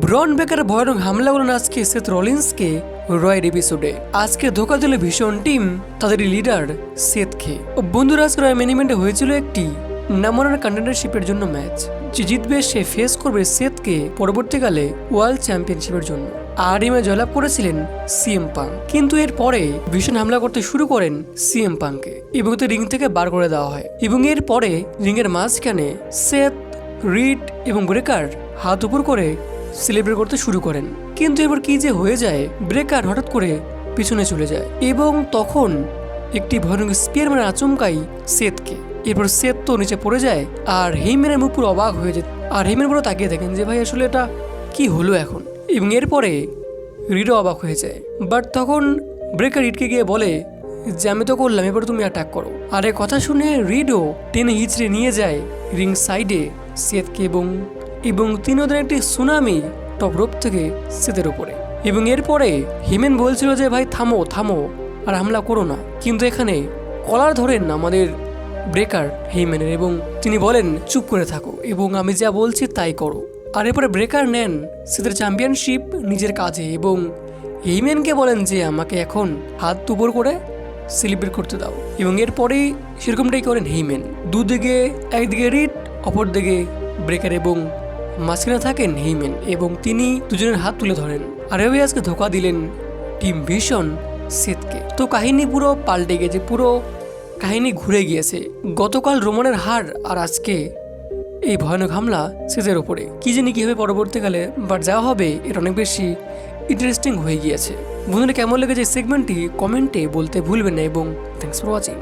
ব্রন বেকার ভয়ানক হামলা করলেন আজকে সেথ রলিন্সকে রয়ের এপিসোডে। আজকে ধোকা দিল ভীষণ টিম তাদের লিডার সেথকে। বন্ধুরা, আজকে রয় মেন ইভেন্টে হয়েছিল একটি নাম্বার ওয়ান কন্টেন্ডারশিপের জন্য ম্যাচ। যে জিতবে সে ফেস করবে সেথকে পরবর্তীকালে ওয়ার্ল্ড চ্যাম্পিয়নশিপের জন্য। আর এই ম্যাচ জয়লাভ করেছিলেন সিএম পাঙ্ক, কিন্তু এর পরে ভীষণ হামলা করতে শুরু করেন সিএম পাঙ্কে এবং তাকে রিং থেকে বার করে দেওয়া হয়। এবং এর পরে রিং এর মাঝখানে সেথ, রিড এবং ব্রেকার হাত উপর করে সেলিব্রেট করতে শুরু করেন। কিন্তু এবার কি যে হয়ে যায়, ব্রেকার হঠাৎ করে পিছনে চলে যায় এবং তখন একটি ভয়ানক স্পিয়ার মানে আচমকাই সেথকে। এরপর সেথ তো নিচে পড়ে যায় আর হেইম্যানের মুখ পুরো অবাক হয়ে যায়। আর হেইম্যান পুরো তাকিয়ে থাকেন যে ভাই আসলে এটা কি হলো এখন। এবং এরপরে রিডও অবাক হয়ে যায়। বাট তখন ব্রেকার রিডকে গিয়ে বলে যে আমি তো করলাম, এবার তুমি অ্যাটাক করো। আর এই কথা শুনে রিডও টেনে হিচড়ে নিয়ে যায় রিং সাইডে সেথকে এবং তিনি ওদের একটি সুনামি টপ রোপ থেকে সেথের উপরে। এবং এরপরে হিমেন বলছিল যে ভাই থামো থামো আর হামলা করো না, কিন্তু এখানে কলার ধরেন আমাদের ব্রেকার হেইম্যানের এবং তিনি বলেন চুপ করে থাকো এবং আমি যা বলছি তাই করো। আর এরপরে ব্রেকার নেন সেথের চ্যাম্পিয়নশিপ নিজের কাজে এবং হেইম্যানকে বলেন যে আমাকে এখন হাত উপর করে সেলিব্রেট করতে দাও। এবং এরপরেই সেরকমটাই করেন হেইম্যান। দুদিকে একদিকে রিড, অপরদিকে ব্রেকার এবং মাঝখানে থাকেন হেইম্যান এবং তিনি দুজনের হাত তুলে ধরেন। আর এভাবে আজকে ধোকা দিলেন টিম ভীষণ সেথকে। তো কাহিনী পুরো পাল্টে গেছে, পুরো কাহিনী ঘুরে গিয়েছে। গতকাল রোমানের হার আর আজকে এই ভয়ানক হামলা সেথের ওপরে। কি জানি কি হবে পরবর্তীকালে, বাট যা হবে এটা অনেক বেশি ইন্টারেস্টিং হয়ে গিয়েছে। বন্ধুরা, কেমন লেগেছে এই সেগমেন্টটি কমেন্টে বলতে ভুলবেন না এবং থ্যাঙ্কস ফর ওয়াচিং।